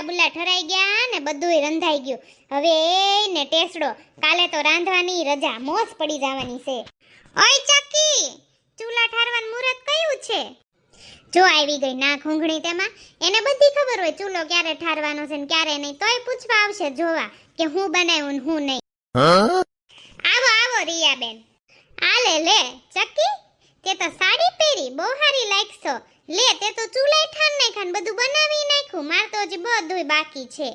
ચૂલા બુલા ઠરાઈ ગયા ને બધુંય રંધાઈ ગયું. હવે એને ટેસડો, કાલે તો રાંધવાની રજા, મોજ પડી જવાની છે. ઓય ચકી, ચૂલા ઠારવાનું મુહૂર્ત કયું છે? જો આવી ગઈ ના ઘૂંઘણી તેમાં. એને બધી ખબર હોય ચૂલો ક્યારે ઠારવાનો છે ને ક્યારે નહીં, તોય પૂછવા આવશે જોવા કે હું બનાવ્યું ને હું નહીં. આવો આવો રિયાબેન. આલે લે ચકી, તે તો સાડી પહેરી બહુ સારી લાગશો. લે તે તો ચૂલાય ઠાર નાખ્યા ને બધું બનાવી નાખ્યું. માર તો હજી બધુંય બાકી છે.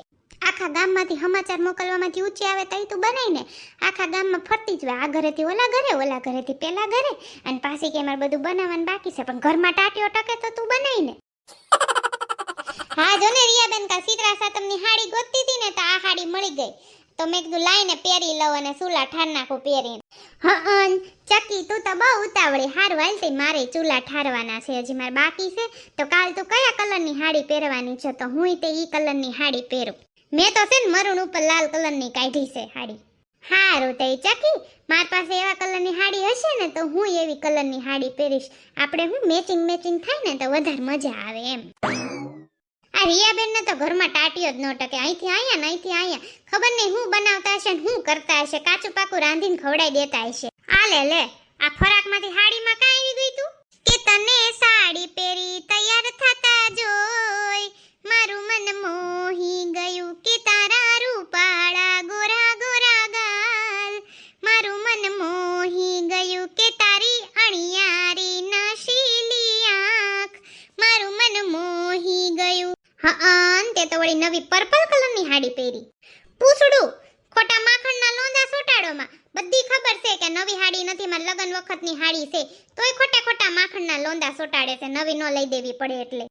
આખા ગામમાંથી સમાચાર મોકલવામાંથી ઊંચી આવે તઈ તું બનાવીને આખા ગામમાં ફરતી જ હોય. આ ઘરેથી ઓલા ઘરે, ઓલા ઘરેથી પેલા ઘરે, અને પાછી કે મારે બધું બનાવવાનું બાકી છે, પણ ઘરમાં ટાટીઓ ટકે તો તું બનાવીને. હા જો ને રિયાબેન, કા શીતળા સાતમની હાડી ગોતતી હતી ને તો આ હાડી મળી ગઈ, તો મેં કીધું લાઈને પહેરી લઉં અને ચૂલા ઠાર નાખું પહેરીને. હા ચકી તું તો બહુ ઉતાવળી. હારું હાલતી મારે ચૂલા ઠારવાના છે, હજી મારે બાકી છે. તો કાલ તું કયા કલરની હાડી પહેરવાની છે? તો હું તે ઈ કલરની હાડી પહેરું. મેં તો છે ને મરૂન ઉપર લાલ કલરની કાઢી છે હાડી. હારું તે ચકી, માર પાસે એવા કલરની હાડી હશે ને તો હું એવી કલરની હાડી પહેરીશ. આપણે હું મેચિંગ થાય ને તો વધારે મજા આવે એમ. આ રિયાબેન ને તો ઘરમાં ટાટીઓ જ ન ટકે. અહીંથી આયા ને અહીંથી આયા, ખબર નહીં હું બનાવતા હશે ને હું કરતા હશે. કાચું પાકું રાંધીને ખવડાવી દેતા હશે. આલે લે, આ ફરાકમાંથી હાડીમાં કાં આવી ગઈ તું? કે તને સાડી પહેરી તૈયાર થતા જોઈ મારું મન મોહી ગયું, કે તારા રૂપાળા ગોરા ગોરા ગાલ. મારું મન મોહી ગયું, કે તારી અણિયારી નશીલી આંખ. મારું મન મોહી ગયું. હા તે તો વળી નવી પર્પલ કલરની હાડી પહેરી. પૂછડું ખોટા માખણના લોંદા સોટાડોમાં. બધી ખબર છે કે નવી હાડી નથી, માર લગન વખતની હાડી છે, તોય ખોટા માખણના લોંદા સોટાડે છે. નવી નો લઈ દેવી પડે એટલે.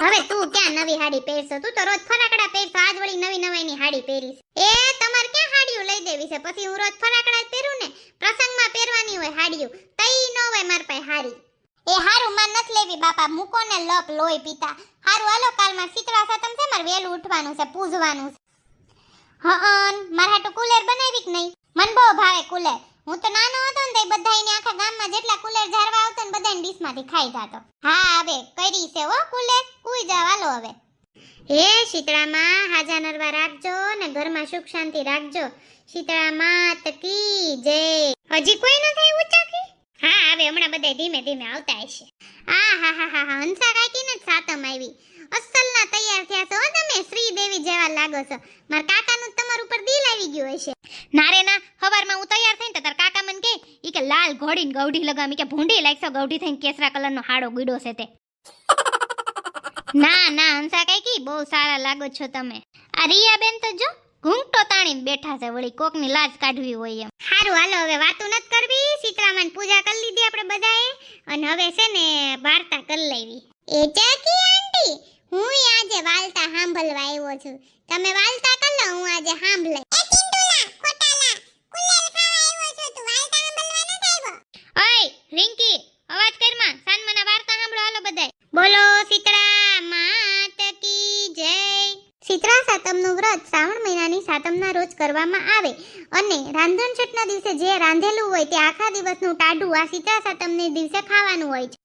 હવે તું ક્યાં નવી હાડી પહેરશો? તું તો રોજ ફરાકડા પહેરશો, આજ વળી નવી નવાઈની હાડી પહેરીશ. એ તમારે ક્યાં હાડીઓ લઈ દેવી છે? પછી હું રોજ ફરાકડા જ પહેરું ને. પ્રસંગમાં પહેરવાની હોય હાડીઓ, તઈ ન હોય માર પાસે હાડી. એ હારું માર નથી લેવી બાપા, મૂકો ને લપ લોહી પીતા. હારું હાલો, કાલમાં શીતળા સાતમ છે, મારે વેલું ઉઠવાનું છે, પૂજવાનું છે. હઅન મારા હાટુ કુલર બનાવી કે નહીં? મન બહુ ભાવે કુલર. હું તો નાનો હતો ને તો બધાયને આખા ગામમાં જેટલા કુલર ઝારવા આવતો ને બધાને ડીશમાંથી ખાઈ જાતો. હા હવે કરી છે હો કુલર, કુઈ જાવ હાલો હવે. હે શીતળા માં, હાજા નરવા રાખજો ને ઘરમાં સુખ શાંતિ રાખજો. શીતળા માત કી જય. હજી કોઈ ન થઈ ઉચાકી? હા હવે હમણાં બધા ધીમે ધીમે આવતા હશે. હા હંસા કાકીને જ સાતમ આવી. અસલના તૈયાર થયા છો તમે, શ્રીદેવી જેવા લાગો છો. મારા કાકાનું તમારા ઉપર દિલ આવી ગયું હશે. ના રે ના, હવારમાં હું તૈયાર થઈને તો તાર કાકા મને કહે ઈ કે લાલ ઘોડીને ગૌઢી લગાવી, કે ભૂંડી લાગશો ગૌઢી થઈને કેસરા કલરનો હાડો ગુડો છે તે. ના હંસા કાકી, બહુ સારા લાગો છો તમે. આ રિયાબેન તો જો ઘૂંઘટો તાણીને બેઠા છે, વળી કોકની લાજ કાઢવી હોય એમ. હારું હાલો હવે વાતું નથી કરવી. શીતળામાની પૂજા કરી લીધી આપણે બધાએ, અને હવે છે ને વાર્તા કરી લેવી. એ ચાકી આંટી, હું આજે વાર્તા સાંભળવા આવ્યો છું. તમે વાર્તા કરી લો, હું આજે સાંભળે. એ ચિંટુલા ખોટાલા, કુલેલ ખાવા આવ્યો છું, તું વાર્તા સાંભળવા નથી આવ્યો? ઓય રિંકી, અવાજ કર માં, સાનમના વાર્તા સાંભળો હાલો બધાય. બોલો શીતળા માત કી જય. શીતળા સાતમનું વ્રત શ્રાવણ મહિનાની સાતમના રોજ કરવામાં આવે, અને રાંધણ છઠના દિવસે જે રાંધેલું હોય તે આખા દિવસનું ટાઢું આ શીતળા સાતમને દિવસે ખાવાનું હોય છે.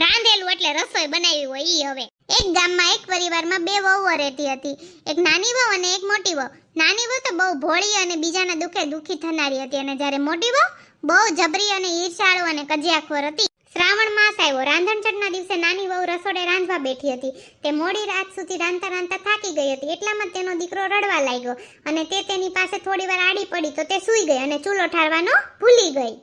રાંધેલું એટલે રસોઈ બનાવી હોય ઈ. હવે એક ગામમાં એક પરિવારમાં બે વહુઓ રહેતી હતી, એક નાની વહુ અને એક મોટી વહુ. નાની વહુ તો બહુ ભોળી અને બીજાના દુખે દુખી થનારી હતી, અને જ્યારે મોટી વહુ બહુ જબરી અને ઈર્ષાળુ અને કજિયાખોર હતી. શ્રાવણ માસ આવ્યો, રાંધણછઠના દિવસે નાની વહુ રસોડે રાંધવા બેઠી હતી. તે મોડી રાત સુધી રાંધતા થાકી ગઈ હતી. એટલામાં તેનો દીકરો રડવા લાગ્યો, અને તે તેની પાસે થોડીવાર આડી પડી તો તે સૂઈ ગઈ અને ચૂલો ઠારવાનો ભૂલી ગઈ.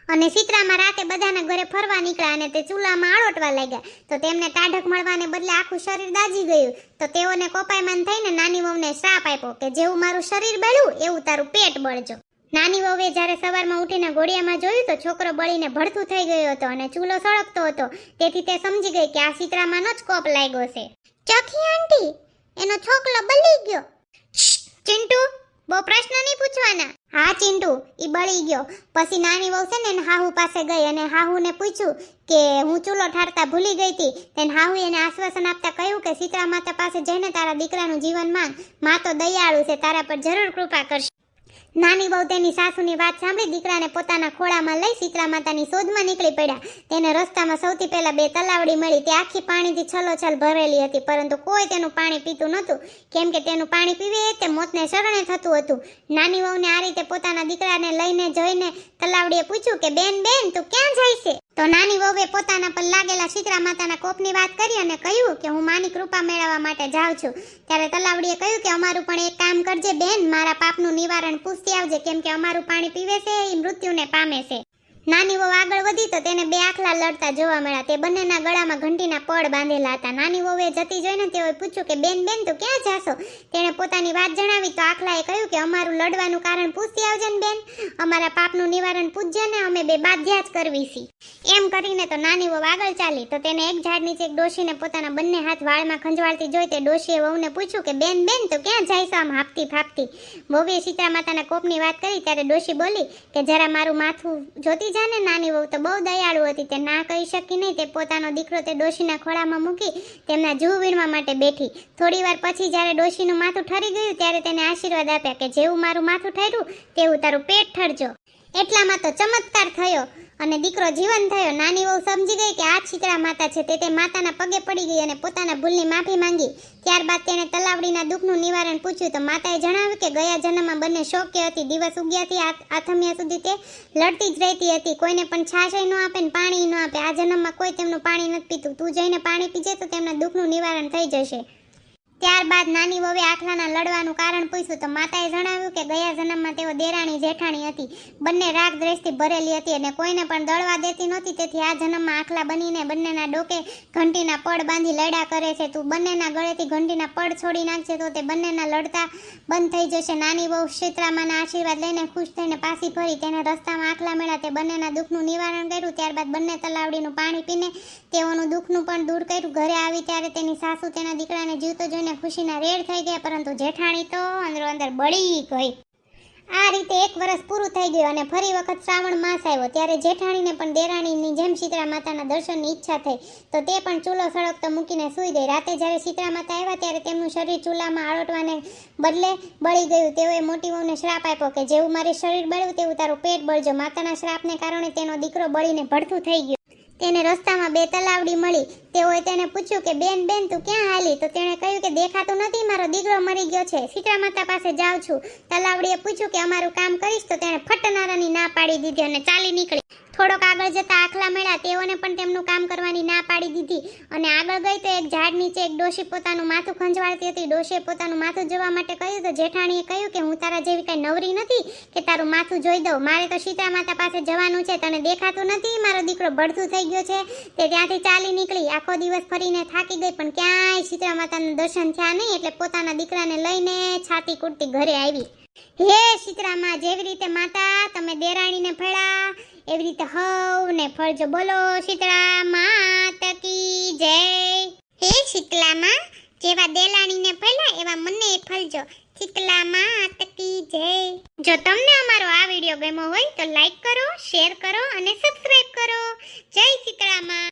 અને શીતળામાં રાતે બધાના ઘરે ફરવા નીકળ્યા અને તે ચૂલામાં આળોટવા લાગ્યા, તો તેમને ટાઢક મળવાને બદલે આખું શરીર દાજી ગયું. તો તેઓને કોપાયમાન થઈને નાની વહુને શ્રાપ આપ્યો કે જેવું મારું શરીર બળ્યું એવું તારું પેટ બળજો. નાની વહુએ જ્યારે સવારમાં ઉઠીને ઘોડિયામાં જોયું તો છોકરો બળીને ભડથું થઈ ગયો હતો અને ચૂલો સળગતો હતો. તેથી તે સમજી ગઈ કે આ શીતળામાંનો જ કોપ લાગ્યો છે. ચખી આંટી, એનો છોકલો બળી ગયો. ચિંટુ, બહુ પ્રશ્ન નહીં પૂછવાના. હા ચિંટુ, ઈ બળી ગયો. પછી નાની વહુ છે ને હાહુ પાસે ગઈ અને હાહુને પૂછ્યું કે હું ચૂલો ઠારતા ભૂલી ગઈ હતી. તેને હાહુએ એને આશ્વાસન આપતા કહ્યું કે શીતળા માતા પાસે જઈને તારા દીકરાનું જીવન માંગ, માં તો દયાળુ છે, તારા પર જરૂર કૃપા કરશે. નાની વહુ તેની સાસુની વાત સાંભળી દીકરાને પોતાના ખોળામાં લઈ શીતળા માતાની શોધમાં નીકળી પડ્યા. તેને રસ્તામાં સૌથી પહેલા 2 તલાવડી મળી. તે આખી પાણીથી છલોછલ ભરેલી હતી, પરંતુ કોઈ તેનું પાણી પીતું નહોતું, કેમ કે તેનું પાણી પીવે તે મોતને શરણે થતું હતું. નાની વહુને આ રીતે પોતાના દીકરાને લઈને જોઈને તલાવડીએ પૂછ્યું કે બેન તું ક્યાં જાય છે? તો નાની વહુએ પોતાના પર લાગેલા શીતળા માતાના કોપની વાત કરી અને કહ્યું કે હું માની કૃપા મેળવવા માટે જાઉં છું. ત્યારે તલાવડીએ કહ્યું કે અમારું પણ એક કામ કરજે બેન, મારા પાપનું નિવારણ પૂછતી આવજે, કેમ કે અમારું પાણી પીવે છે એ મૃત્યુને પામે છે. નાની વહુ આગળ વધી તો તેને 2 આખલા લડતા જોવા મળ્યા. તે બંનેના ગળામાં ઘંટીના પડ બાંધેલા હતા. નાની વહુએ જતી જોઈને તેઓએ પૂછ્યું કે બેન તું ક્યાં જાશો? તેણે પોતાની વાત જણાવી તો આખલાએ કહ્યું કે અમારું લડવાનું કારણ પૂછતી આવજે ને બેન, અમારા પાપનું નિવારણ પૂછજે ને, અમે 2 બાધ્યા જ કરવી છે. એમ કરીને તો નાની વહુ આગળ ચાલી તો તેને એક ઝાડ નીચે એક ડોશીને પોતાના બંને હાથ વાળમાં ખંજવાળતી જોઈ તે ડોશીએ વહુને પૂછ્યું કે બેન તો ક્યાં જાય છો આમ હાંફતી ફાફતી? વહુએ શીતળા માતાના કોપની વાત કરી ત્યારે ડોશી બોલી કે જરા મારું માથું જોતી જાને. નાની વહુ તો બહુ દયાળુ હતી, તે ના કહી શકી નહીં. તે પોતાનો દીકરો તે ડોશીના ખોળામાં મૂકી તેમના જૂ વીણવા માટે બેઠી. થોડી વાર પછી જ્યારે ડોશીનું માથું ઠરી ગયું ત્યારે તેને આશીર્વાદ આપ્યા કે જેવું મારું માથું ઠર્યું તેવું તારું પેટ ઠરજો. એટલામાં તો ચમત્કાર થયો અને દીકરો જીવન થયો. નાની વહુ સમજી ગઈ કે આ શીતળા માતા છે. તે માતાના પગે પડી ગઈ અને પોતાના ભૂલની માફી માંગી. ત્યારબાદ તેણે તલાવડીના દુઃખનું નિવારણ પૂછ્યું તો માતાએ જણાવ્યું કે ગયા જન્મમાં બંને શોકે હતી. દિવસ ઉગ્યાથી આથમ્યા સુધી તે લડતી જ રહેતી હતી. કોઈને પણ છાશય ન આપે ને પાણી ન આપે. આ જન્મમાં કોઈ તેમનું પાણી નથી પીતું. તું જઈને પાણી પીજે તો તેમના દુઃખનું નિવારણ થઈ જશે. ત્યારબાદ નાની વહુએ આખલાના લડવાનું કારણ પૂછ્યું તો માતાએ જણાવ્યું કે ગયા જન્મમાં તેઓ દેરાણી જેઠાણી હતી. બંને રાગ દ્વેષથી ભરેલી હતી અને કોઈને પણ દળવા દેતી નહોતી. તેથી આ જન્મમાં આખલા બનીને બંનેના ડોકે ઘંટીના પડ બાંધી લડ્યા કરે છે. તું બંનેના ગળેથી ઘંટીના પડ છોડી નાખશે તો તે બંનેના લડતા બંધ થઈ જશે. નાની વહુ શીતળામાના આશીર્વાદ લઈને ખુશ થઈને પાછી ફરી. તેને રસ્તામાં આખલા મળ્યા. તે બંનેના દુઃખનું નિવારણ કર્યું. ત્યારબાદ બંને તલાવડીનું પાણી પીને તેઓનું દુઃખનું પણ દૂર કર્યું. ઘરે આવી ત્યારે તેની સાસુ તેના દીકરાને જીવતો જોઈને ખુશીના રેડ થઈ ગયા, પરંતુ જેઠાણી તો અંદર બળી ગઈ. આ રીતે 1 વર્ષ પૂરું થઈ ગયું અને ફરી વખત શ્રાવણ માસ આવ્યો. ત્યારે જેઠાણીને પણ દેરાણીની જેમ શીતળા માતાના દર્શનની ઈચ્છા થઈ તો તે પણ ચૂલો સળગતો મૂકીને સૂઈ ગઈ. રાતે જ્યારે શીતળા માતા આવ્યા ત્યારે તેમનું શરીર ચૂલામાં આળોટવાને બદલે બળી ગયું. તેઓએ મોટી વહુને શ્રાપ આપ્યો કે જેવું મારું શરીર બળ્યું તેવું તારું પેટ બળજો. માતાના શ્રાપને કારણે તેનો દીકરો બળીને ભડથું થઈ ગયું. તેને રસ્તામાં 2 તલાવડી મળી. તેઓએ તેને પૂછ્યું કે બેન તું ક્યાં હાલી? તો તેણે કહ્યું કે દેખાતું નથી, મારો દીકરો મરી ગયો છે, શીતળા માતા પાસે જાઉં છું. તલાવડીએ પૂછ્યું કે અમારું કામ કરીશ? તો તેણે ફટનારાની ના પાડી દીધી અને ચાલી નીકળી. થોડોક આગળ જતા આખલા મળ્યા. તેઓને પણ તેમનું કામ કરવાની ના પાડી દીધી અને આગળ ગઈ તો એક ઝાડ નીચે એક ડોશી પોતાનું માથું ખંજવાળતી હતી. ડોશીએ પોતાનું માથું જોવા માટે કહ્યું તો જેઠાણીએ કહ્યું કે હું તારા જેવી કઈ નવરી નથી કે તારું માથું જોઈ દઉં. મારે તો શીતળા માતા પાસે જવાનું છે. તને દેખાતું નથી, મારો દીકરો ભડથું થઈ ગયો છે. તે ત્યાંથી ચાલી નીકળી. આખો દિવસ ફરીને થાકી ગઈ પણ ક્યાંય શીતળા માતાના દર્શન થયા નહીં. એટલે પોતાના દીકરાને લઈને છાતી કૂટતી ઘરે આવી. હે શીતળામાં, જેવી રીતે માતા તમે દેરાણીને ફળ્યા એવી રીતે હવને ફળજો. બોલો શીતળા માત કી જય. હે શીતળામાં, જેવા દેલાણીને ફળ્યા એવા મને ફળજો. શીતળા માત કી જય. જો તમને અમારો આ વિડીયો ગમ્યો હોય તો લાઈક કરો, શેર કરો અને સબસ્ક્રાઇબ કરો. જય શીતળામાં.